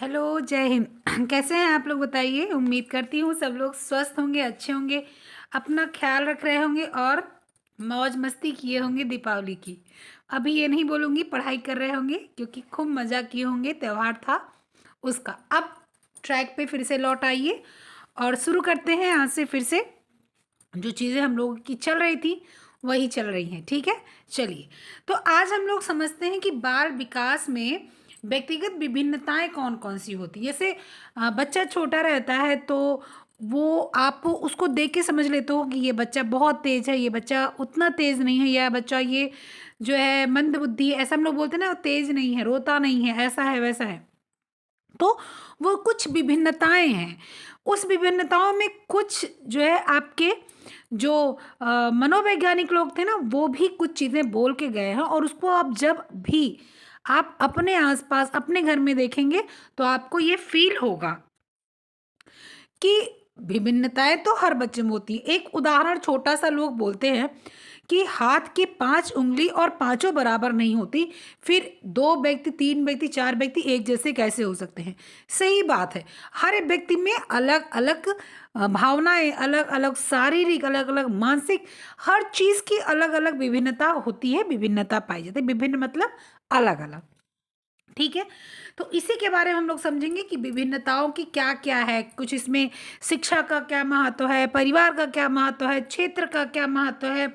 Hello, जय हिंद। कैसे हैं आप लोग बताइए। उम्मीद करती हूँ सब लोग स्वस्थ होंगे, अच्छे होंगे, अपना ख्याल रख रहे होंगे और मौज मस्ती किए होंगे दीपावली की। अभी ये नहीं बोलूँगी पढ़ाई कर रहे होंगे क्योंकि खूब मज़ा किए होंगे, त्यौहार था उसका। अब ट्रैक पे फिर से लौट आइए और शुरू करते हैं आज से फिर से। जो चीज़ें हम लोगों की चल रही थी वही चल रही हैं, ठीक है। चलिए, तो आज हम लोग समझते हैं कि बाल विकास में व्यक्तिगत विभिन्नताएं कौन कौन सी होती हैं। जैसे बच्चा छोटा रहता है तो वो आप उसको देख के समझ लेते हो कि ये बच्चा बहुत तेज है, ये बच्चा उतना तेज नहीं है, या बच्चा ये जो है मंद बुद्धि है। ऐसा हम लोग बोलते हैं ना, वो तेज नहीं है, रोता नहीं है, ऐसा है वैसा है। तो वो कुछ विभिन्नताएं हैं। उस विभिन्नताओं में कुछ जो है आपके जो मनोवैज्ञानिक लोग थे ना, वो भी कुछ चीज़ें बोल के गए हैं, और उसको आप जब भी आप अपने आसपास अपने घर में देखेंगे तो आपको ये फील होगा कि विभिन्नताएं तो हर बच्चे में होती है। एक उदाहरण छोटा सा लोग बोलते हैं कि हाथ की 5 उंगली और पांचों बराबर नहीं होती, फिर 2 व्यक्ति, 3 व्यक्ति, 4 व्यक्ति एक जैसे कैसे हो सकते हैं। सही बात है। हर एक व्यक्ति में अलग अलग भावनाएं, अलग अलग शारीरिक, अलग अलग मानसिक, हर चीज की अलग अलग विभिन्नता होती है, विभिन्नता पाई जाती है। विभिन्न मतलब अलग अलग, ठीक है। तो इसी के बारे में हम लोग समझेंगे कि विभिन्नताओं की क्या क्या है। कुछ इसमें शिक्षा का क्या महत्व है, परिवार का क्या महत्व है, क्षेत्र का क्या महत्व है,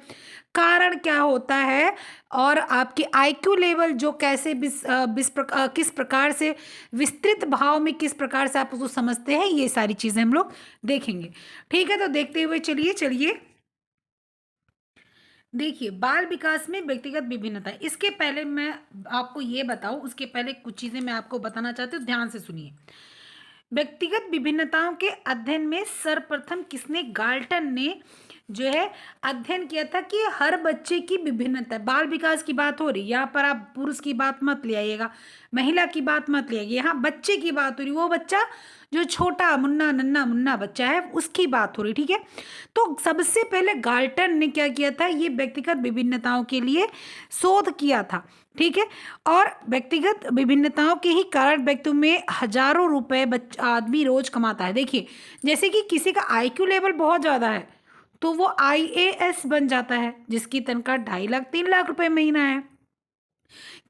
कारण क्या होता है, और आपकी आईक्यू लेवल जो कैसे किस प्रकार से विस्तृत भाव में किस प्रकार से आप उसको समझते हैं, ये सारी चीजें हम लोग देखेंगे। ठीक है, तो देखते हुए चलिए चलिए। देखिए, बाल विकास में व्यक्तिगत विभिन्नता, इसके पहले मैं आपको ये बताऊं, उसके पहले कुछ चीजें मैं आपको बताना चाहती हूँ, ध्यान से सुनिए। व्यक्तिगत विभिन्नताओं के अध्ययन में सर्वप्रथम किसने, गाल्टन ने जो है अध्ययन किया था कि हर बच्चे की विभिन्नता। बाल विकास की बात हो रही, यहाँ पर आप पुरुष की बात मत ले आइएगा, महिला की बात मत ले आइएगा, यहाँ बच्चे की बात हो रही, वो बच्चा जो छोटा मुन्ना नन्ना मुन्ना बच्चा है उसकी बात हो रही, ठीक है। तो सबसे पहले गाल्टन ने क्या किया था, ये व्यक्तिगत विभिन्नताओं के लिए शोध किया था, ठीक है। और व्यक्तिगत विभिन्नताओं के ही कारण व्यक्तियों में हजारों रुपए आदमी रोज कमाता है। देखिए, जैसे कि किसी का आईक्यू लेवल बहुत ज़्यादा है तो वो आईएएस बन जाता है, जिसकी तनख्वाह 2.5 लाख 3 लाख रुपए महीना है।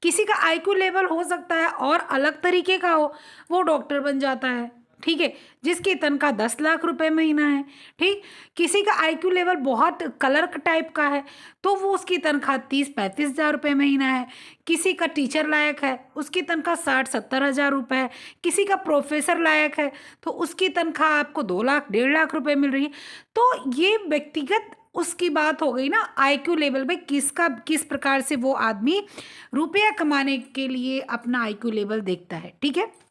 किसी का आईक्यू लेवल हो सकता है और अलग तरीके का हो, वो डॉक्टर बन जाता है, ठीक है, जिसकी तनख्वाह 10 लाख रुपए महीना है। ठीक, किसी का आईक्यू लेवल बहुत क्लर्क टाइप का है तो वो उसकी तनख्वाह 30-35 हज़ार रुपये महीना है। किसी का टीचर लायक है, उसकी तनख्वाह 60-70 हज़ार रुपये है। किसी का प्रोफेसर लायक है तो उसकी तनख्वाह आपको 2 लाख 1.5 लाख रुपए मिल रही है। तो ये व्यक्तिगत उसकी बात हो गई ना, आईक्यू लेवल पे किसका किस प्रकार से वो आदमी रुपया कमाने के लिए अपना आईक्यू लेवल देखता है, ठीक है।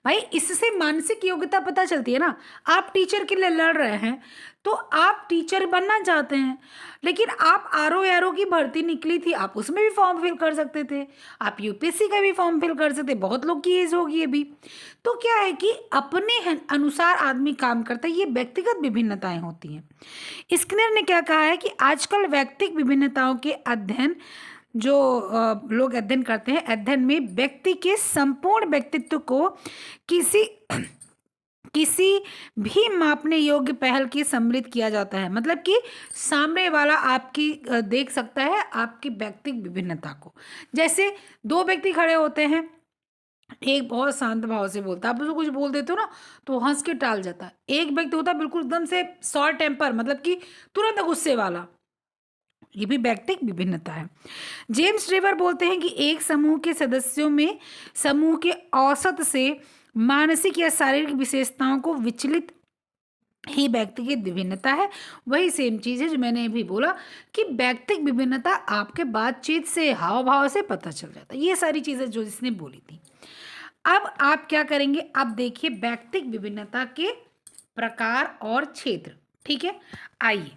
भाई, इससे मानसिक योग्यता पता चलती है ना। आप टीचर के लिए लड़ रहे हैं तो आप टीचर बनना चाहते हैं, लेकिन आप आरओ एरो की भर्ती निकली थी, आप उसमें भी फॉर्म फिल कर सकते थे, आप यूपीएससी का भी फॉर्म फिल कर सकते, बहुत लोग की एज होगी अभी। तो क्या है कि अपने अनुसार आदमी काम करता है, ये व्यक्तिगत विभिन्नताएं होती हैं। स्किनर ने क्या कहा है कि आजकल व्यक्तिगत विभिन्नताओं के अध्ययन जो लोग अध्ययन करते हैं, अध्ययन में व्यक्ति के संपूर्ण व्यक्तित्व को किसी किसी भी मापने योग्य पहल की सम्मिलित किया जाता है। मतलब कि सामने वाला आपकी देख सकता है आपकी व्यक्तिगत विभिन्नता को। जैसे 2 व्यक्ति खड़े होते हैं, एक बहुत शांत भाव से बोलता है, आप उसको कुछ बोल देते हो ना तो वो हंस के टाल जाता है। एक व्यक्ति होता है बिल्कुल एकदम से शॉर्ट टेम्पर, मतलब कि तुरंत गुस्से वाला, ये भी व्यक्तिगत विभिन्नता है। जेम्स ट्रेवर बोलते हैं कि एक समूह के सदस्यों में समूह के औसत से मानसिक या शारीरिक विशेषताओं को विचलित ही व्यक्तिगत विभिन्नता है। वही सेम चीज है जो मैंने अभी बोला कि व्यक्तिगत विभिन्नता आपके बातचीत से, हाव भाव से पता चल जाता है। ये सारी चीजें जो जिसने बोली थी। अब आप क्या करेंगे, अब देखिए व्यक्तिगत विभिन्नता के प्रकार और क्षेत्र, ठीक है। आइए,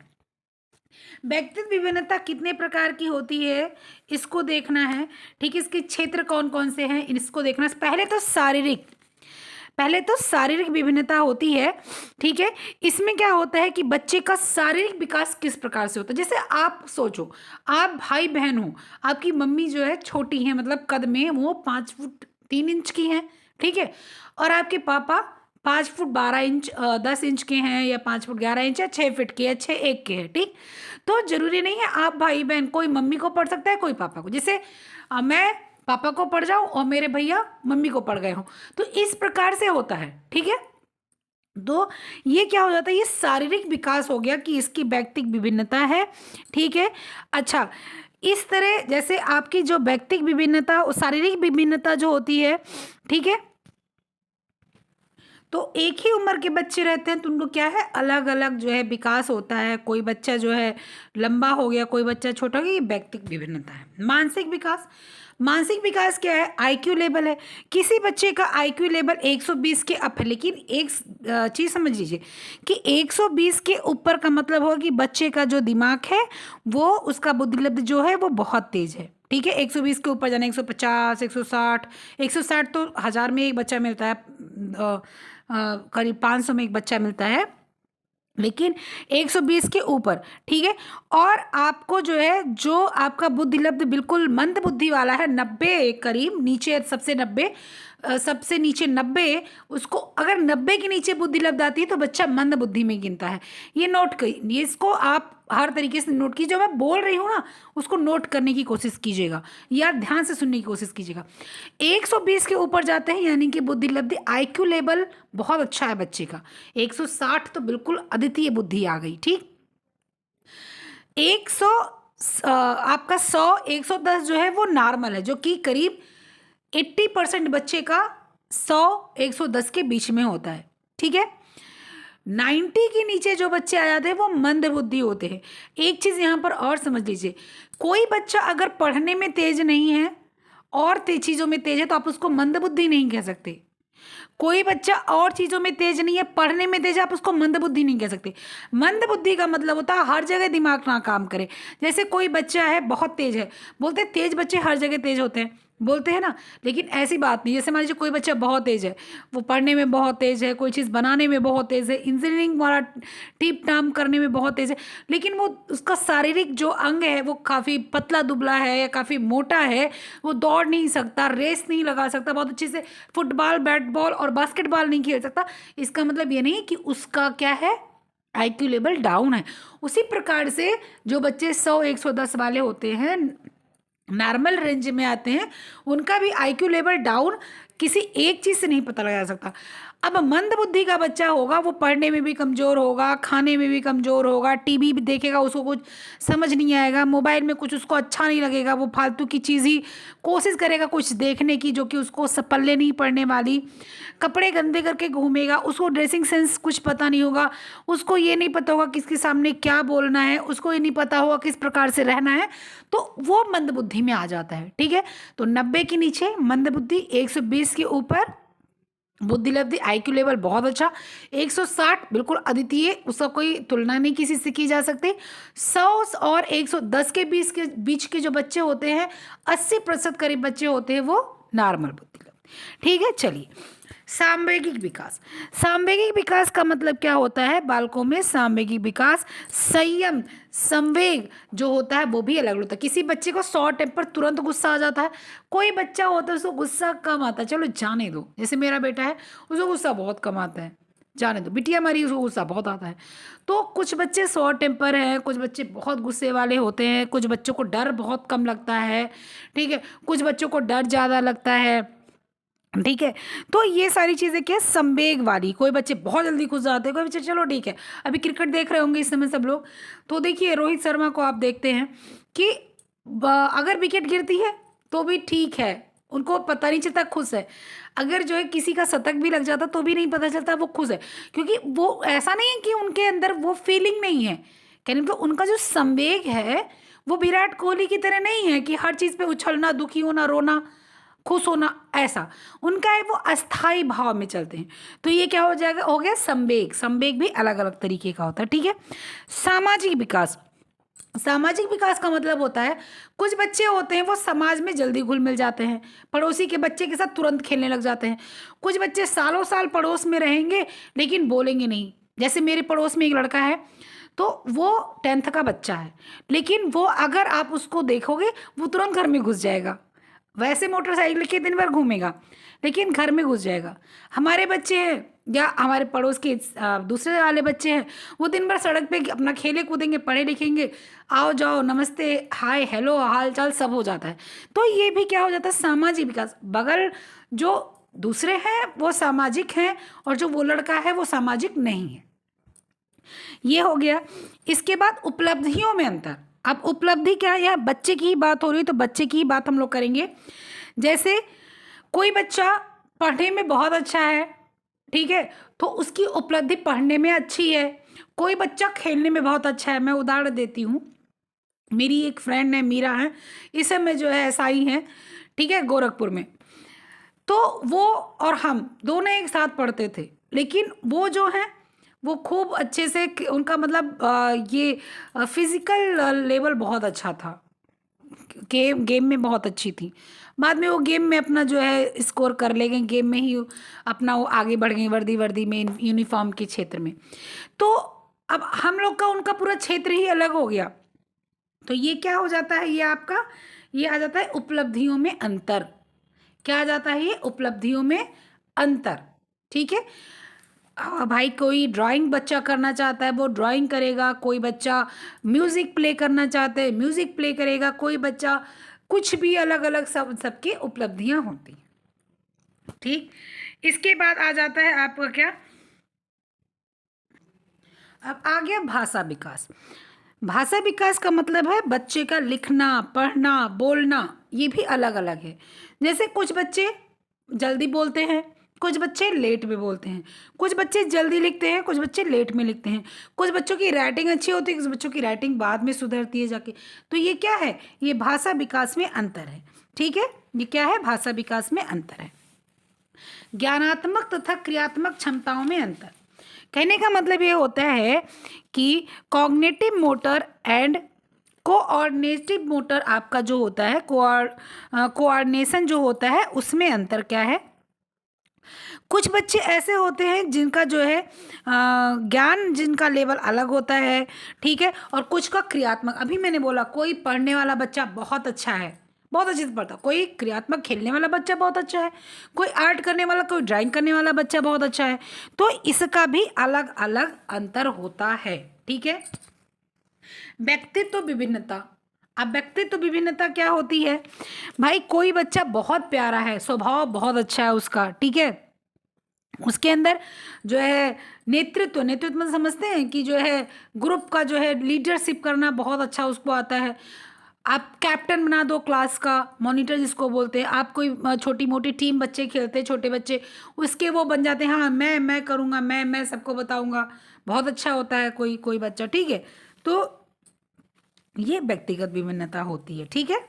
व्यक्तिगत विभिन्नता कितने प्रकार की होती है इसको देखना है, ठीक है। इसके क्षेत्र कौन कौन से हैं इसको देखना है। पहले तो शारीरिक विभिन्नता होती है, ठीक है। इसमें क्या होता है कि बच्चे का शारीरिक विकास किस प्रकार से होता है। जैसे आप सोचो, आप भाई बहन हो, आपकी मम्मी जो है छोटी है, मतलब कद में वो 5 फुट 3 इंच की है, ठीक है। और आपके पापा 5 फुट 12 इंच 10 इंच के हैं, या 5 फुट 11 इंच, या 6 फीट के, या 6 1 के हैं, ठीक। तो जरूरी नहीं है आप भाई बहन, कोई मम्मी को पढ़ सकता है, कोई पापा को। जैसे मैं पापा को पढ़ जाऊं और मेरे भैया मम्मी को पढ़ गए हों, तो इस प्रकार से होता है, ठीक है। तो ये क्या हो जाता है, ये शारीरिक विकास हो गया कि इसकी व्यक्तिक विभिन्नता है, ठीक है। अच्छा, इस तरह जैसे आपकी जो व्यक्तिक विभिन्नता और शारीरिक विभिन्नता जो होती है, ठीक है, तो एक ही उम्र के बच्चे रहते हैं तो उनको क्या है, अलग अलग जो है विकास होता है। कोई बच्चा जो है लंबा हो गया, कोई बच्चा छोटा हो गया, ये व्यक्तिक विभिन्नता है। मानसिक विकास, मानसिक विकास क्या है, आईक्यू लेवल है। किसी बच्चे का आईक्यू लेवल 120 के अप है, लेकिन एक चीज़ समझ लीजिए कि 120 के ऊपर का मतलब होगा कि बच्चे का जो दिमाग है वो, उसका बुद्धि लब्ध जो है वो बहुत तेज है, ठीक है। 120 के ऊपर जाना, 150 160, 160 तो 1000 में एक बच्चा मिलता है, करीब 500 में एक बच्चा मिलता है, लेकिन 120 के ऊपर, ठीक है। और आपको जो है, जो आपका बुद्धि लब्ध बिल्कुल मंद बुद्धि वाला है, 90 करीब नीचे, सबसे 90, सबसे नीचे 90, उसको अगर 90 के नीचे बुद्धि लब्ध आती है तो बच्चा मंद बुद्धि में गिनता है। ये नोट कर, ये इसको आप हर तरीके से नोट कीजिए। जो मैं बोल रही हूँ ना, उसको नोट करने की कोशिश कीजिएगा, या ध्यान से सुनने की कोशिश कीजिएगा। 120 के ऊपर जाते हैं यानी कि बुद्धि लब्धि, आईक्यू लेवल बहुत अच्छा है बच्चे का। 160 तो बिल्कुल अद्वितीय बुद्धि आ गई, ठीक। 100 आपका 100 110 जो है वो नॉर्मल है, जो कि करीब 80% बच्चे का 100 110 के बीच में होता है, ठीक है। 90 के नीचे जो बच्चे आ जाते हैं वो मंद बुद्धि होते हैं। एक चीज़ यहाँ पर और समझ लीजिए, कोई बच्चा अगर पढ़ने में तेज नहीं है और चीज़ों में तेज है तो आप उसको मंद बुद्धि नहीं कह सकते। कोई बच्चा और चीज़ों में तेज नहीं है, पढ़ने में तेज है, आप उसको मंद बुद्धि नहीं कह सकते। मंद बुद्धि का मतलब होता है हर जगह दिमाग ना काम करे। जैसे कोई बच्चा है बहुत तेज है, बोलते हैं तेज बच्चे हर जगह तेज होते हैं, बोलते हैं ना, लेकिन ऐसी बात नहीं। जैसे मान लीजिए कोई बच्चा बहुत तेज है, वो पढ़ने में बहुत तेज है, कोई चीज़ बनाने में बहुत तेज है, इंजीनियरिंग वाला टीप टाम करने में बहुत तेज है, लेकिन वो उसका शारीरिक जो अंग है वो काफ़ी पतला दुबला है या काफ़ी मोटा है, वो दौड़ नहीं सकता, रेस नहीं लगा सकता, बहुत अच्छे से फुटबॉल बैट बॉल और बास्केटबॉल नहीं खेल सकता। इसका मतलब ये नहीं कि उसका क्या है, आईक्यू लेवल डाउन है। उसी प्रकार से जो बच्चे 100 110 वाले होते हैं, नॉर्मल रेंज में आते हैं, उनका भी आईक्यू लेवल डाउन किसी एक चीज़ से नहीं पता लगाया जा सकता। अब मंद बुद्धि का बच्चा होगा, वो पढ़ने में भी कमज़ोर होगा, खाने में भी कमज़ोर होगा, टीवी भी देखेगा उसको कुछ समझ नहीं आएगा, मोबाइल में कुछ उसको अच्छा नहीं लगेगा, वो फालतू की चीज़ ही कोशिश करेगा कुछ देखने की जो कि उसको पल्ले नहीं पड़ने वाली, कपड़े गंदे करके घूमेगा, उसको ड्रेसिंग सेंस कुछ पता नहीं होगा, उसको ये नहीं पता होगा किसके सामने क्या बोलना है, उसको ये नहीं पता होगा किस प्रकार से रहना है, तो वो मंद बुद्धि में आ जाता है, ठीक है। तो 90 के नीचे मंद बुद्धि, 120 के ऊपर बुद्धि लब्धि, आईक्यू लेवल बहुत अच्छा, 160 बिल्कुल अद्वितीय, उसका कोई तुलना नहीं किसी से की जा सकती। 100 और 110 के बीच के जो बच्चे होते हैं, 80% करीब बच्चे होते हैं वो नॉर्मल बुद्धि लब्धि, ठीक है। चलिए, सामवेगिक विकास। सामवेगिक विकास का मतलब क्या होता है, बालकों में सामवेगिक विकास, संयम, संवेग जो होता है वो भी अलग होता है। किसी बच्चे को शॉर्ट टेम्पर, तुरंत गुस्सा आ जाता है, कोई बच्चा होता है उसको गुस्सा कम आता है, चलो जाने दो, जैसे मेरा बेटा है उसको गुस्सा बहुत कम आता है, जाने दो। बिटिया हमारी, उसको गुस्सा बहुत आता है। तो कुछ बच्चे शॉर्ट टेम्पर हैं, कुछ बच्चे बहुत गुस्से वाले होते हैं, कुछ बच्चों को डर बहुत कम लगता है, ठीक है, कुछ बच्चों को डर ज़्यादा लगता है, ठीक है। तो ये सारी चीज़ें क्या है, संवेग वाली। कोई बच्चे बहुत जल्दी खुश जाते हैं, कोई बच्चे चलो ठीक है। अभी क्रिकेट देख रहे होंगे इस समय सब लोग, तो देखिए रोहित शर्मा को आप देखते हैं कि अगर विकेट गिरती है तो भी ठीक है, उनको पता नहीं चलता, खुश है। अगर जो है किसी का शतक भी लग जाता तो भी नहीं पता चलता, वो खुश है, क्योंकि वो ऐसा नहीं है कि उनके अंदर वो फीलिंग नहीं है, कहने मतलब उनका जो संवेग है वो विराट कोहली की तरह नहीं है कि हर चीज़ पे उछलना, दुखी होना, रोना, खुश होना, ऐसा उनका है, वो अस्थाई भाव में चलते हैं। तो ये क्या हो जाएगा, हो गया संवेग। संवेग भी अलग अलग तरीके का होता है, ठीक है। सामाजिक विकास। सामाजिक विकास का मतलब होता है, कुछ बच्चे होते हैं वो समाज में जल्दी घुल मिल जाते हैं, पड़ोसी के बच्चे के साथ तुरंत खेलने लग जाते हैं। कुछ बच्चे सालों साल पड़ोस में रहेंगे लेकिन बोलेंगे नहीं। जैसे मेरे पड़ोस में एक लड़का है, तो वो 10th का बच्चा है, लेकिन वो अगर आप उसको देखोगे वो तुरंत घर में घुस जाएगा, वैसे मोटरसाइकिल के दिन भर घूमेगा लेकिन घर में घुस जाएगा। हमारे बच्चे हैं या हमारे पड़ोस के दूसरे वाले बच्चे हैं, वो दिन भर सड़क पे अपना खेले कूदेंगे, पढ़े लिखेंगे, आओ जाओ नमस्ते हाय हेलो हाल चाल सब हो जाता है। तो ये भी क्या हो जाता है, सामाजिक विकास। बगल जो दूसरे हैं वो सामाजिक हैं और जो वो लड़का है वो सामाजिक नहीं है। ये हो गया। इसके बाद उपलब्धियों में अंतर। अब उपलब्धि क्या है, बच्चे की ही बात हो रही है तो बच्चे की ही बात हम लोग करेंगे। जैसे कोई बच्चा पढ़ने में बहुत अच्छा है, ठीक है, तो उसकी उपलब्धि पढ़ने में अच्छी है। कोई बच्चा खेलने में बहुत अच्छा है। मैं उदाहरण देती हूँ, मेरी एक फ्रेंड है मीरा है, इस समय जो है एसआई है, ठीक है, गोरखपुर में। तो वो और हम दोनों एक साथ पढ़ते थे, लेकिन वो जो है वो खूब अच्छे से उनका मतलब ये फिजिकल लेवल बहुत अच्छा था, गेम गेम में बहुत अच्छी थी। बाद में वो गेम में अपना जो है स्कोर कर ले गई, गेम में ही अपना वो आगे बढ़ गई वर्दी वर्दी में, यूनिफॉर्म के क्षेत्र में। तो अब हम लोग का उनका पूरा क्षेत्र ही अलग हो गया। तो ये क्या हो जाता है, ये आपका ये आ जाता है उपलब्धियों में अंतर। क्या आ जाता है, ये उपलब्धियों में अंतर। ठीक है। भाई कोई ड्राइंग बच्चा करना चाहता है वो ड्राइंग करेगा, कोई बच्चा म्यूज़िक प्ले करना चाहता है म्यूज़िक प्ले करेगा, कोई बच्चा कुछ भी, अलग अलग सब सबकी उपलब्धियां होती हैं। ठीक। इसके बाद आ जाता है आपका क्या, अब आ गया भाषा विकास। भाषा विकास का मतलब है बच्चे का लिखना पढ़ना बोलना, ये भी अलग अलग है। जैसे कुछ बच्चे जल्दी बोलते हैं, कुछ बच्चे लेट में बोलते हैं, कुछ बच्चे जल्दी लिखते हैं, कुछ बच्चे लेट में लिखते हैं, कुछ बच्चों की राइटिंग अच्छी होती है, कुछ बच्चों की राइटिंग बाद में सुधरती है जाके। तो ये क्या है, ये भाषा विकास में अंतर है। ठीक है, ये क्या है, भाषा विकास में अंतर है। ज्ञानात्मक तथा क्रियात्मक क्षमताओं में अंतर। कहने का मतलब ये होता है कि cognitive motor and coordinative motor आपका जो होता है, कोऑर्डिनेशन जो होता है उसमें अंतर क्या है। कुछ बच्चे ऐसे होते हैं जिनका जो है ज्ञान जिनका लेवल अलग होता है, ठीक है, और कुछ का क्रियात्मक। अभी मैंने बोला कोई पढ़ने वाला बच्चा बहुत अच्छा है, बहुत अच्छे से पढ़ता, कोई क्रियात्मक खेलने वाला बच्चा बहुत अच्छा है, कोई आर्ट करने वाला, कोई ड्राइंग करने वाला बच्चा बहुत अच्छा है। तो इसका भी अलग अलग अंतर होता है। ठीक है। व्यक्तित्व विभिन्नता। अब व्यक्तित्व विभिन्नता क्या होती है, भाई कोई बच्चा बहुत प्यारा है, स्वभाव बहुत अच्छा है उसका, ठीक है, उसके अंदर जो है नेतृत्व, नेतृत्व में समझते हैं कि जो है ग्रुप का जो है लीडरशिप करना बहुत अच्छा उसको आता है। आप कैप्टन बना दो क्लास का, मॉनिटर जिसको बोलते हैं। आप कोई छोटी मोटी टीम बच्चे खेलते हैं, छोटे बच्चे, उसके वो बन जाते हैं, हाँ मैं करूँगा, मैं सबको बताऊँगा, बहुत अच्छा होता है कोई कोई बच्चा। ठीक है, तो ये व्यक्तिगत विभिन्नता होती है। ठीक है।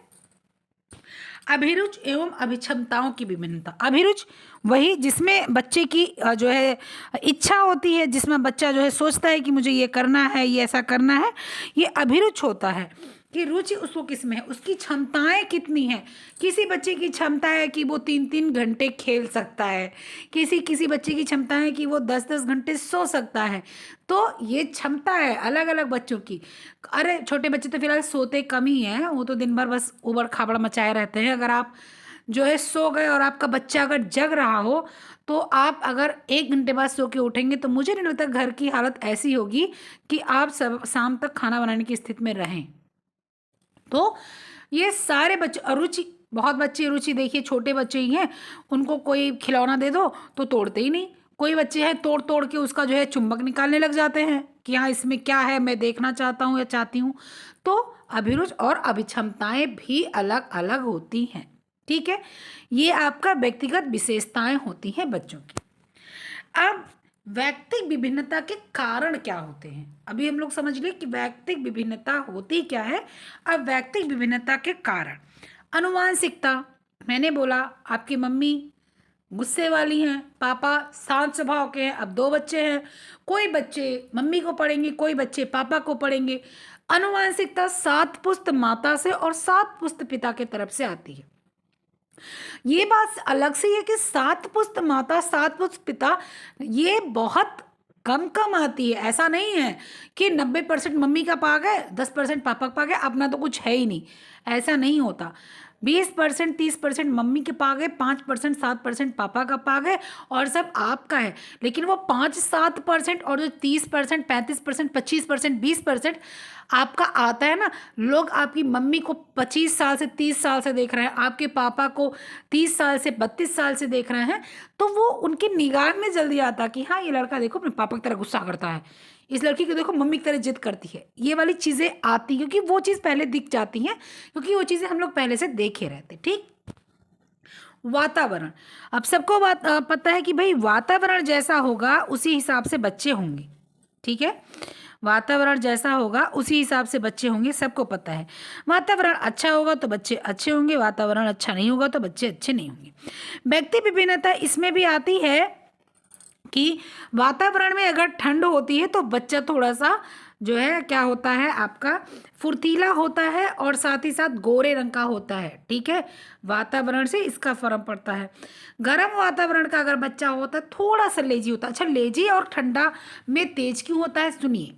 अभिरुचि एवं अभिक्षमताओं की विभिन्नता। अभिरुचि वही जिसमें बच्चे की जो है इच्छा होती है, जिसमें बच्चा जो है सोचता है कि मुझे ये करना है, ये ऐसा करना है, ये अभिरुचि होता है। कि रुचि उसको किस में है, उसकी क्षमताएं कितनी हैं। किसी बच्चे की क्षमता है कि वो 3-3 घंटे खेल सकता है, किसी किसी बच्चे की क्षमता है कि वो 10-10 घंटे सो सकता है। तो ये क्षमता है अलग अलग बच्चों की। अरे छोटे बच्चे तो फिलहाल सोते कम ही हैं, वो तो दिन भर बस उबड़ खाबड़ मचाए रहते हैं। अगर आप जो है सो गए और आपका बच्चा अगर जग रहा हो, तो आप अगर 1 घंटे बाद सो के उठेंगे तो मुझे नहीं लगता घर की हालत ऐसी होगी कि आप सब शाम तक खाना बनाने की स्थिति में रहें। तो ये सारे बच्चे अरुचि, बहुत बच्चे रुचि देखिए छोटे बच्चे ही हैं, उनको कोई खिलौना दे दो तो तोड़ते ही नहीं। कोई बच्चे हैं तोड़ तोड़ के उसका जो है चुंबक निकालने लग जाते हैं कि हाँ इसमें क्या है, मैं देखना चाहता हूँ या चाहती हूँ। तो अभिरुचि और अभिक्षमताएं भी अलग अलग होती हैं। ठीक है, ये आपका व्यक्तिगत विशेषताएं होती हैं बच्चों की। अब वैयक्तिक विभिन्नता के कारण क्या होते हैं, अभी हम लोग समझ लिए कि वैयक्तिक विभिन्नता होती क्या है। अब वैयक्तिक विभिन्नता के कारण, अनुवांशिकता। मैंने बोला आपकी मम्मी गुस्से वाली हैं, पापा शांत स्वभाव के हैं। अब 2 बच्चे हैं, कोई बच्चे मम्मी को पढ़ेंगे, कोई बच्चे पापा को पढ़ेंगे। अनुवांशिकता 7 पुस्त माता से और 7 पुस्त पिता के तरफ से आती है। ये बात अलग से है कि 7 पुस्त माता 7 पुस्त पिता, ये बहुत कम कम आती है। ऐसा नहीं है कि 90% मम्मी का पा गए 10% पापा का पा गए, अपना तो कुछ है ही नहीं, ऐसा नहीं होता। 20% 30% मम्मी के पा गए, 5% 7% पापा का पा गए, और सब आपका है। लेकिन वो 5-7% और जो 30% 35% 25% 20% आपका आता है ना, लोग आपकी मम्मी को 25 साल से 30 साल से देख रहे हैं, आपके पापा को 30 साल से 32 साल से देख रहे हैं, तो वो उनकी निगाह में जल्दी आता कि हाँ ये लड़का देखो अपने पापा की तरह गुस्सा करता है, इस लड़की को देखो मम्मी की तरह जिद करती है। ये वाली चीज़ें आती क्योंकि वो चीज़ पहले दिख जाती हैं, क्योंकि वो चीज़ें हम लोग पहले से देखे रहते। ठीक। वातावरण। अब सबको पता है कि भाई वातावरण जैसा होगा उसी हिसाब से बच्चे होंगे। ठीक है, वातावरण जैसा होगा उसी हिसाब से बच्चे होंगे, सबको पता है। वातावरण अच्छा होगा तो बच्चे अच्छे होंगे, वातावरण अच्छा नहीं होगा तो बच्चे अच्छे नहीं होंगे। व्यक्ति विभिन्नता इसमें भी आती है कि वातावरण में अगर ठंड होती है तो बच्चा थोड़ा सा जो है क्या होता है आपका फुर्तीला होता है, और साथ ही साथ गोरे रंग का होता है। ठीक है, वातावरण से इसका फर्क पड़ता है। गर्म वातावरण का अगर बच्चा होता है थोड़ा सा लेजी होता है। अच्छा, लेजी और ठंडा में तेज क्यों होता है, सुनिए।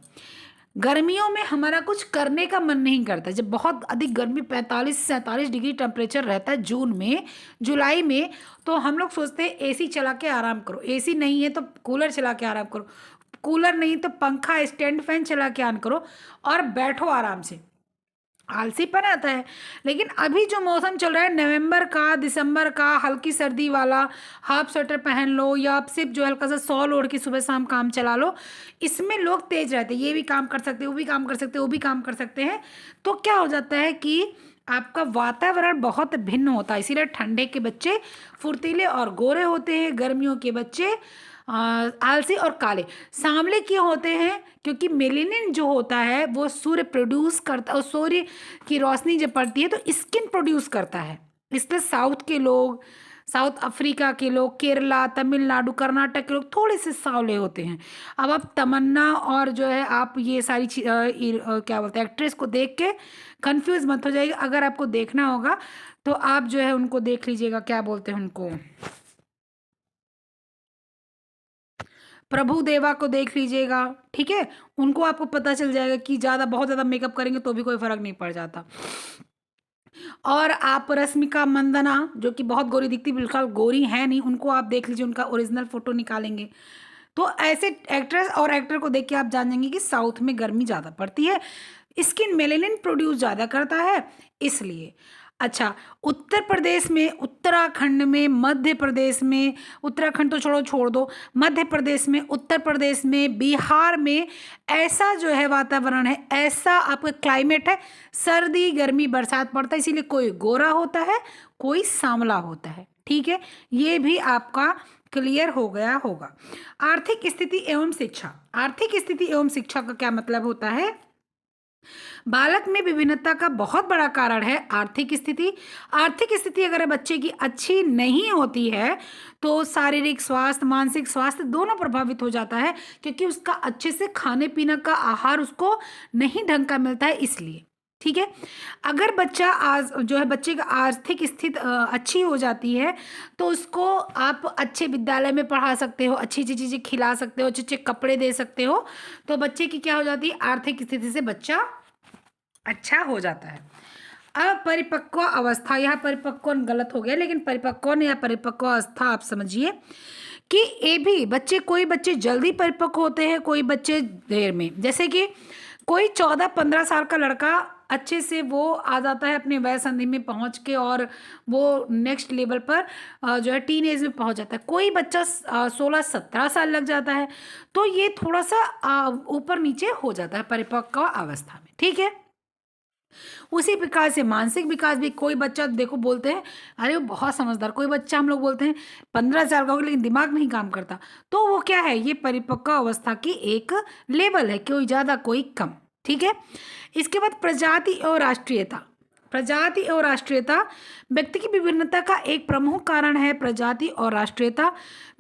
गर्मियों में हमारा कुछ करने का मन नहीं करता। जब बहुत अधिक गर्मी 45 से 47 डिग्री टेम्परेचर रहता है जून में, जुलाई में, तो हम लोग सोचते हैं एसी चला के आराम करो, एसी नहीं है तो कूलर चला के आराम करो, कूलर नहीं तो पंखा स्टैंड फैन चला के ऑन करो और बैठो आराम से। आलसीपन आता है। लेकिन अभी जो मौसम चल रहा है नवंबर का, दिसंबर का, हल्की सर्दी वाला, हाफ स्वेटर पहन लो या आप सिर्फ जो हल्का सा सॉल ओढ़ के सुबह शाम काम चला लो, इसमें लोग तेज रहते हैं, ये भी काम कर सकते हैं, वो भी काम कर सकते हैं, वो भी काम कर सकते हैं। तो क्या हो जाता है कि आपका वातावरण बहुत भिन्न होता है, इसीलिए ठंडे के बच्चे फुर्तीले और गोरे होते हैं, गर्मियों के बच्चे आलसी और काले। सांवले क्यों होते हैं, क्योंकि मेलेनिन जो होता है वो सूर्य प्रोड्यूस करता है, और सूर्य की रोशनी जब पड़ती है तो स्किन प्रोड्यूस करता है। इसलिए साउथ के लोग, साउथ अफ्रीका के लोग, केरला, तमिलनाडु, कर्नाटक के लोग थोड़े से सांवले होते हैं। अब आप तमन्ना और जो है आप ये सारी क्या बोलते हैं एक्ट्रेस को देख के कंफ्यूज मत हो जाइएगा। अगर आपको देखना होगा तो आप जो है उनको देख लीजिएगा, क्या बोलते हैं उनको, प्रभु देवा को देख लीजिएगा। ठीक है, उनको आपको पता चल जाएगा कि ज़्यादा बहुत ज़्यादा मेकअप करेंगे तो भी कोई फर्क नहीं पड़ जाता। और आप रश्मिका मंदना जो कि बहुत गोरी दिखती, बिल्कुल गोरी है नहीं, उनको आप देख लीजिए, उनका ओरिजिनल फोटो निकालेंगे तो ऐसे एक्ट्रेस और एक्टर को देख के आप जान जाएंगे कि साउथ में गर्मी ज़्यादा पड़ती है, स्किन मेलेनिन प्रोड्यूस ज़्यादा करता है इसलिए। अच्छा, उत्तर प्रदेश में, उत्तराखंड में, मध्य प्रदेश में, उत्तराखंड तो छोड़ो छोड़ दो, मध्य प्रदेश में, उत्तर प्रदेश में, बिहार में ऐसा जो है वातावरण है, ऐसा आपका क्लाइमेट है, सर्दी गर्मी बरसात पड़ता है, इसीलिए कोई गोरा होता है कोई सांवला होता है। ठीक है, ये भी आपका क्लियर हो गया होगा। आर्थिक स्थिति एवं शिक्षा। आर्थिक स्थिति एवं शिक्षा का क्या मतलब होता है, बालक में विभिन्नता का बहुत बड़ा कारण है आर्थिक स्थिति। आर्थिक स्थिति अगर बच्चे की अच्छी नहीं होती है तो शारीरिक स्वास्थ्य मानसिक स्वास्थ्य दोनों प्रभावित हो जाता है, क्योंकि उसका अच्छे से खाने पीने का आहार उसको नहीं ढंग का मिलता है इसलिए। ठीक है, अगर बच्चा आज जो है बच्चे का आर्थिक स्थिति अच्छी हो जाती है तो उसको आप अच्छे विद्यालय में पढ़ा सकते हो, अच्छी अच्छी चीज़ें खिला सकते हो, अच्छे अच्छे कपड़े दे सकते हो, तो बच्चे की क्या हो जाती है आर्थिक स्थिति से बच्चा अच्छा हो जाता है। अपरिपक्व अवस्था, यह परिपक्व गलत हो गया, लेकिन परिपक्व या परिपक्व अवस्था आप समझिए कि ये भी बच्चे, कोई बच्चे जल्दी परिपक्व होते हैं, कोई बच्चे देर में। जैसे कि कोई 14-15 साल का लड़का अच्छे से वो आ जाता है अपने वय संधि में पहुंच के, और वो नेक्स्ट लेवल पर जो है टीन एज में पहुंच जाता है। कोई बच्चा 16-17 साल लग जाता है, तो ये थोड़ा सा ऊपर नीचे हो जाता है परिपक्व अवस्था में। ठीक है, उसी प्रकार से मानसिक विकास भी, कोई बच्चा देखो बोलते हैं अरे वो बहुत समझदार, कोई बच्चा हम लोग बोलते हैं 15 साल का होगा लेकिन दिमाग नहीं काम करता, तो वो क्या है, ये परिपक्व अवस्था की एक लेवल है, कोई ज़्यादा कोई कम। ठीक है, इसके बाद प्रजाति और राष्ट्रीयता। प्रजाति और राष्ट्रीयता व्यक्ति की विभिन्नता का एक प्रमुख कारण है। प्रजाति और राष्ट्रीयता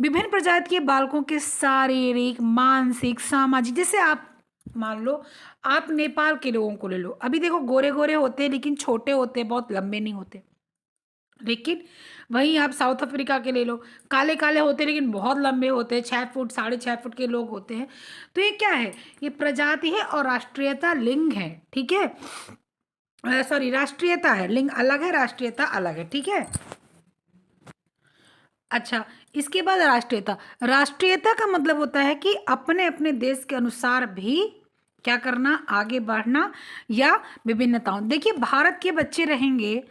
विभिन्न प्रजाति के बालकों के शारीरिक मानसिक सामाजिक, जैसे आप मान लो आप नेपाल के लोगों को ले लो, अभी देखो गोरे गोरे होते हैं लेकिन छोटे होते हैं, बहुत लंबे नहीं होते। लेकिन वहीं आप साउथ अफ्रीका के ले लो, काले काले होते हैं लेकिन बहुत लंबे होते हैं, 6 फुट 6.5 फुट के लोग होते हैं। तो ये क्या है, ये प्रजाति है और राष्ट्रीयता लिंग है। ठीक है, सॉरी, राष्ट्रीयता है, लिंग अलग है, राष्ट्रीयता अलग है, ठीक है। अच्छा, इसके बाद राष्ट्रीयता। राष्ट्रीयता का मतलब होता है कि अपने अपने देश के अनुसार भी क्या करना, आगे बढ़ना, या विभिन्नताओं। देखिए भारत के बच्चे रहेंगे,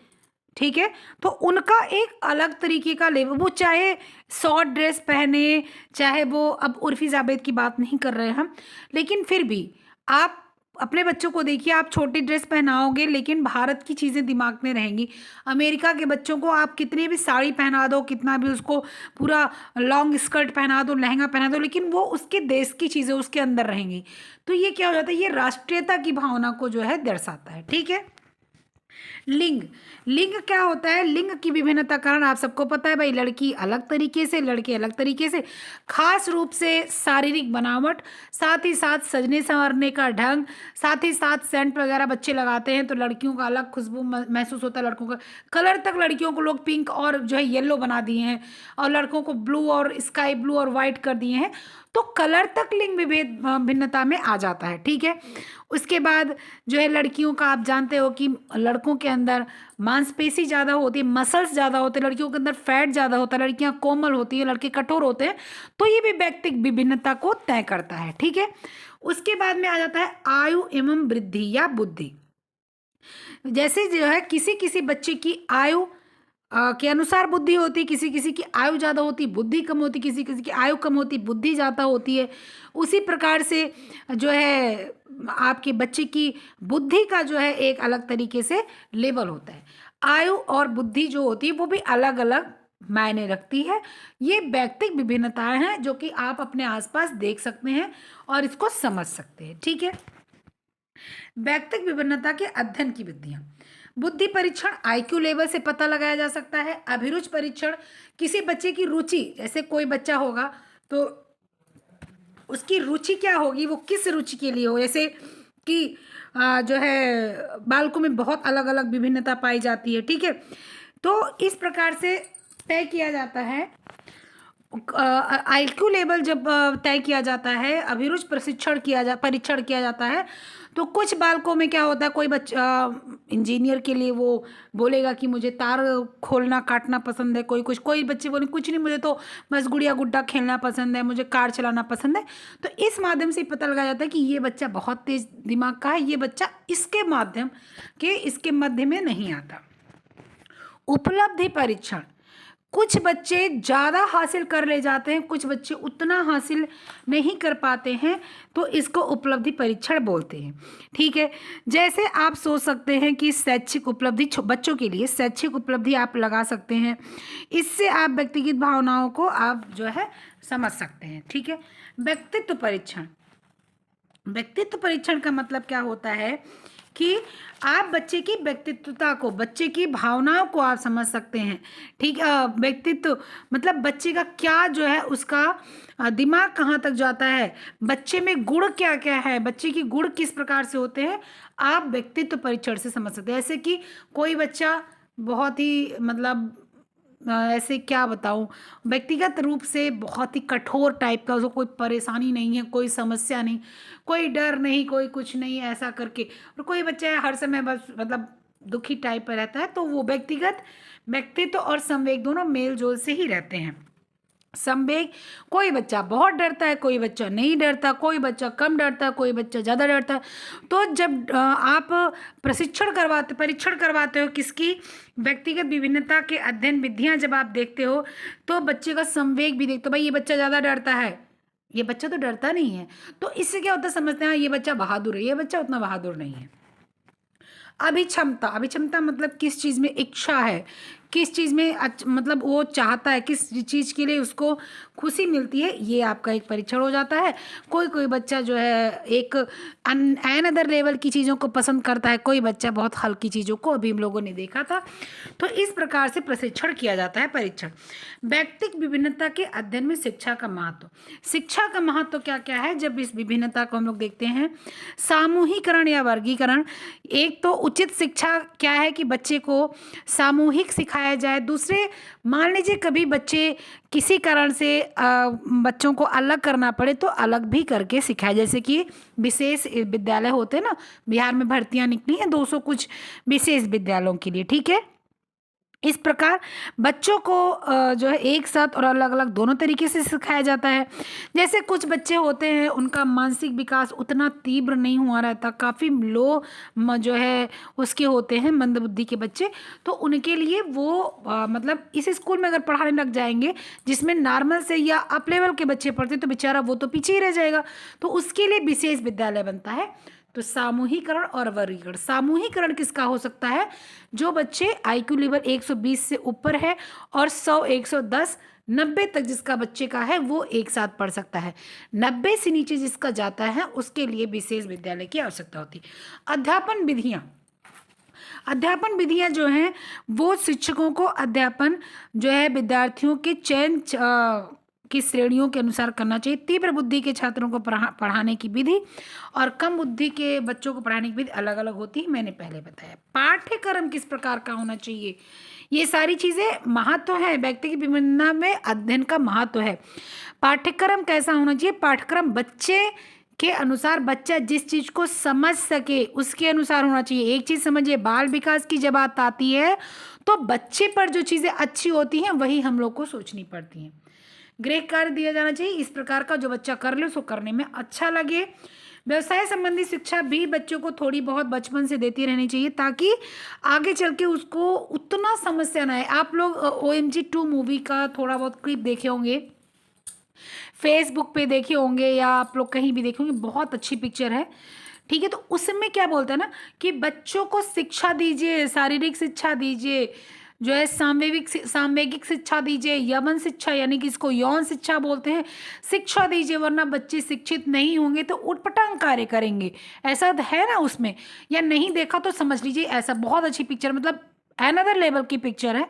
ठीक है, तो उनका एक अलग तरीके का लेवल, वो चाहे शॉर्ट ड्रेस पहने, चाहे वो, अब उर्फी जावेद की बात नहीं कर रहे हैं हम, लेकिन फिर भी आप अपने बच्चों को देखिए, आप छोटी ड्रेस पहनाओगे लेकिन भारत की चीज़ें दिमाग में रहेंगी। अमेरिका के बच्चों को आप कितनी भी साड़ी पहना दो, कितना भी उसको पूरा लॉन्ग स्कर्ट पहना दो, लहंगा पहना दो, लेकिन वो उसके देश की चीज़ें उसके अंदर रहेंगी। तो ये क्या हो जाता है, ये राष्ट्रीयता की भावना को जो है दर्शाता है, ठीक है। लिंग, लिंग क्या होता है, लिंग की विभिन्नता कारण आप सबको पता है भाई, लड़की अलग तरीके से, लड़के अलग तरीके से, खास रूप से शारीरिक बनावट, साथ ही साथ सजने संवरने का ढंग, साथ ही साथ सेंट वगैरह बच्चे लगाते हैं तो लड़कियों का अलग खुशबू महसूस होता है, लड़कों का कलर तक, लड़कियों को लोग पिंक और जो है येलो बना दिए हैं, और लड़कों को ब्लू और स्काई ब्लू और वाइट कर दिए हैं, तो कलर तक लिंग विभेद भिन्नता में आ जाता है, ठीक है। उसके बाद जो है लड़कियों का, आप जानते हो कि लड़कों के अंदर मांसपेशी ज़्यादा होती है, मसल्स ज़्यादा होते हैं, लड़कियों के अंदर फैट ज़्यादा होता है, लड़कियां कोमल होती है, लड़के कठोर होते हैं, तो ये भी व्यक्तिक विभिन्नता को तय करता है, ठीक है। उसके बाद में आ जाता है आयु एवं वृद्धि या बुद्धि। जैसे जो है किसी किसी बच्चे की आयु के अनुसार बुद्धि होती है, किसी किसी की आयु ज़्यादा होती बुद्धि कम होती, किसी किसी की आयु कम होती बुद्धि ज़्यादा होती है। उसी प्रकार से जो है आपके बच्चे की बुद्धि का जो है एक अलग तरीके से लेवल होता है। आयु और बुद्धि जो होती है वो भी अलग अलग मायने रखती है। ये व्यक्तिक विभिन्नताएं हैं जो कि आप अपने आसपास देख सकते हैं और इसको समझ सकते हैं, ठीक है। व्यक्तिक विभिन्नता के अध्ययन की विधियां। बुद्धि परीक्षण आईक्यू लेवल से पता लगाया जा सकता है। अभिरुचि परीक्षण, किसी बच्चे की रुचि, जैसे कोई बच्चा होगा तो उसकी रुचि क्या होगी, वो किस रुचि के लिए हो, जैसे कि जो है बालकों में बहुत अलग अलग विभिन्नता पाई जाती है, ठीक है। तो इस प्रकार से तय किया जाता है। आईक्यू लेवल जब तय किया जाता है, अभिरुचि परीक्षण किया जाता है, तो कुछ बालकों में क्या होता है, कोई बच्चा इंजीनियर के लिए वो बोलेगा कि मुझे तार खोलना काटना पसंद है, कोई बच्चे बोले कुछ नहीं, मुझे तो बस गुड़िया गुड्डा खेलना पसंद है, मुझे कार चलाना पसंद है। तो इस माध्यम से पता लगाया जाता है कि ये बच्चा बहुत तेज दिमाग का है, ये बच्चा इसके मध्य में नहीं आता। उपलब्धि परीक्षण, कुछ बच्चे ज़्यादा हासिल कर ले जाते हैं, कुछ बच्चे उतना हासिल नहीं कर पाते हैं, तो इसको उपलब्धि परीक्षण बोलते हैं, ठीक है। जैसे आप सोच सकते हैं कि शैक्षिक उपलब्धि, बच्चों के लिए शैक्षिक उपलब्धि आप लगा सकते हैं, इससे आप व्यक्तिगत भावनाओं को आप जो है समझ सकते हैं, ठीक है। व्यक्तित्व परीक्षण, व्यक्तित्व परीक्षण का मतलब क्या होता है कि आप बच्चे की व्यक्तित्वता को, बच्चे की भावनाओं को आप समझ सकते हैं, ठीक है। व्यक्तित्व मतलब बच्चे का क्या जो है, उसका दिमाग कहाँ तक जाता है, बच्चे में गुण क्या क्या है, बच्चे की गुण किस प्रकार से होते हैं, आप व्यक्तित्व परीक्षण से समझ सकते हैं। ऐसे कि कोई बच्चा बहुत ही मतलब ऐसे क्या बताऊं, व्यक्तिगत रूप से बहुत ही कठोर टाइप का, उसको कोई परेशानी नहीं है, कोई समस्या नहीं, कोई डर नहीं, कोई कुछ नहीं, ऐसा करके, और कोई बच्चा हर समय बस मतलब दुखी टाइप पर रहता है, तो वो व्यक्तित्व और संवेग दोनों मेल जोल से ही रहते हैं। संवेग, कोई बच्चा बहुत डरता है, कोई बच्चा नहीं डरता, कोई बच्चा कम डरता है, कोई बच्चा ज़्यादा डरता है। तो जब आप परीक्षण करवाते हो किसकी, व्यक्तिगत विभिन्नता के अध्ययन विधियां जब आप देखते हो, तो बच्चे का संवेग भी देखते हो, भाई ये बच्चा ज़्यादा डरता है, ये बच्चा तो डरता नहीं है, तो इससे क्या होता है, समझते हैं ये बच्चा बहादुर है, ये बच्चा उतना बहादुर नहीं है। अभिक्षमता, अभिक्षमता मतलब किस चीज़ में इच्छा है, किस चीज़ में मतलब वो चाहता है, किस चीज़ के लिए उसको खुशी मिलती है, ये आपका एक परीक्षण हो जाता है। कोई कोई बच्चा जो है एक एन अदर लेवल की चीज़ों को पसंद करता है, कोई बच्चा बहुत हल्की चीज़ों को, अभी हम लोगों ने देखा था। तो इस प्रकार से प्रशिक्षण किया जाता है, परीक्षण। व्यक्तिक विभिन्नता के अध्ययन में शिक्षा का महत्व, शिक्षा का महत्व क्या क्या है, जब इस विभिन्नता को हम लोग देखते हैं। सामूहिकरण या वर्गीकरण, एक तो उचित शिक्षा क्या है कि बच्चे को सामूहिक सिखाया सिखाया जाए। दूसरे, मान लीजिए कभी बच्चे किसी कारण से बच्चों को अलग करना पड़े तो अलग भी करके सिखाया, जैसे कि विशेष विद्यालय होते हैं ना, बिहार में भर्तियां निकली हैं 200 कुछ विशेष विद्यालयों के लिए, ठीक है। इस प्रकार बच्चों को जो है एक साथ और अलग अलग दोनों तरीके से सिखाया जाता है। जैसे कुछ बच्चे होते हैं उनका मानसिक विकास उतना तीव्र नहीं हुआ रहता, काफ़ी लो जो है उसके होते हैं मंद बुद्धि के बच्चे, तो उनके लिए वो मतलब इस स्कूल में अगर पढ़ाने लग जाएंगे जिसमें नॉर्मल से या अप लेवल के बच्चे पढ़ते तो बेचारा वो तो पीछे ही रह जाएगा, तो उसके लिए विशेष विद्यालय बनता है। तो सामूहिकरण और वर्गीकरण, सामूहिकरण किसका हो सकता है, जो बच्चे आईक्यू लेवल 120 से ऊपर है और 100 110 90 तक जिसका बच्चे का है वो एक साथ पढ़ सकता है। 90 से नीचे जिसका जाता है उसके लिए विशेष विद्यालय की आवश्यकता होती है। अध्यापन विधियाँ, अध्यापन विधियाँ जो हैं वो शिक्षकों को अध्यापन जो है विद्यार्थियों के चयन की श्रेणियों के अनुसार करना चाहिए। तीव्र बुद्धि के छात्रों को पढ़ाने की विधि और कम बुद्धि के बच्चों को पढ़ाने की विधि अलग अलग होती है, मैंने पहले बताया। पाठ्यक्रम किस प्रकार का होना चाहिए, ये सारी चीज़ें महत्व है, व्यक्ति की विभिन्नता में अध्ययन का महत्व है। पाठ्यक्रम कैसा होना चाहिए, पाठ्यक्रम बच्चे के अनुसार, बच्चा जिस चीज़ को समझ सके उसके अनुसार होना चाहिए। एक चीज़ समझिए, बाल विकास की जब बात आती है तो बच्चे पर जो चीज़ें अच्छी होती हैं वही हम लोग को सोचनी पड़ती हैं। गृह कार्य दिया जाना चाहिए इस प्रकार का जो बच्चा कर ले उसको करने में अच्छा लगे। व्यवसाय संबंधी शिक्षा भी बच्चों को थोड़ी बहुत बचपन से देती रहनी चाहिए ताकि आगे चल के उसको उतना समस्या ना आए। आप लोग OMG 2 मूवी का थोड़ा बहुत क्लिप देखे होंगे, फेसबुक पे देखे होंगे या आप लोग कहीं भी देखे होंगे, बहुत अच्छी पिक्चर है, ठीक है। तो उसमें क्या बोलता है ना कि बच्चों को शिक्षा दीजिए, शारीरिक शिक्षा दीजिए, जो है सामवेगिक शिक्षा दीजिए, यवन शिक्षा यानी कि इसको यौन शिक्षा बोलते हैं, शिक्षा दीजिए, वरना बच्चे शिक्षित नहीं होंगे तो उटपटांग कार्य करेंगे। ऐसा है ना उसमें, या नहीं देखा तो समझ लीजिए, ऐसा बहुत अच्छी पिक्चर, मतलब अनदर लेवल की पिक्चर है,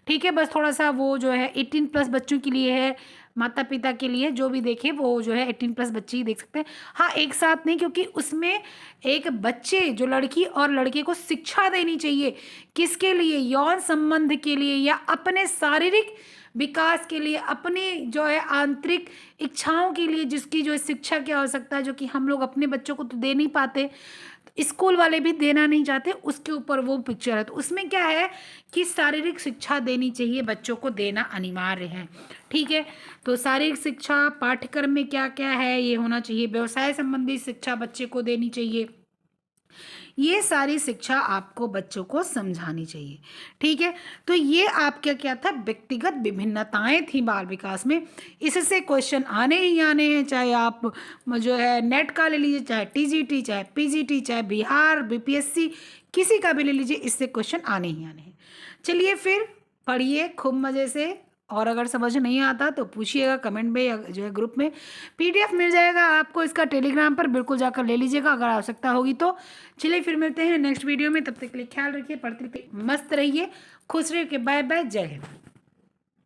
ठीक है। बस थोड़ा सा वो जो है 18+ बच्चों के लिए है, माता पिता के लिए, जो भी देखे वो जो है 18+ बच्चे ही देख सकते हैं। हाँ, एक साथ नहीं, क्योंकि उसमें एक बच्चे जो लड़की और लड़के को शिक्षा देनी चाहिए, किसके लिए, यौन संबंध के लिए या अपने शारीरिक विकास के लिए, अपने जो है आंतरिक इच्छाओं के लिए, जिसकी जो है शिक्षा की आवश्यकता है, जो कि हम लोग अपने बच्चों को तो दे नहीं पाते, स्कूल वाले भी देना नहीं चाहते, उसके ऊपर वो पिक्चर है। तो उसमें क्या है कि शारीरिक शिक्षा देनी चाहिए, बच्चों को देना अनिवार्य है, ठीक है। तो शारीरिक शिक्षा पाठ्यक्रम में क्या क्या है ये होना चाहिए, व्यवसाय संबंधी शिक्षा बच्चे को देनी चाहिए, ये सारी शिक्षा आपको बच्चों को समझानी चाहिए, ठीक है। तो ये आपका क्या था, व्यक्तिगत विभिन्नताएं थी बाल विकास में। इससे क्वेश्चन आने ही आने हैं, चाहे आप जो है नेट का ले लीजिए, चाहे TGT, चाहे PGT, चाहे बिहार BPSC, किसी का भी ले लीजिए, इससे क्वेश्चन आने ही आने हैं। चलिए फिर पढ़िए खूब मज़े से, और अगर समझ नहीं आता तो पूछिएगा कमेंट में या जो है ग्रुप में। PDF मिल जाएगा आपको इसका टेलीग्राम पर, बिल्कुल जाकर ले लीजिएगा अगर आवश्यकता होगी तो। चलिए फिर मिलते हैं नेक्स्ट वीडियो में, तब तक के लिए ख्याल रखिए, पढ़ते मस्त रहिए, खुश रहिए, बाय बाय, जय हिंद।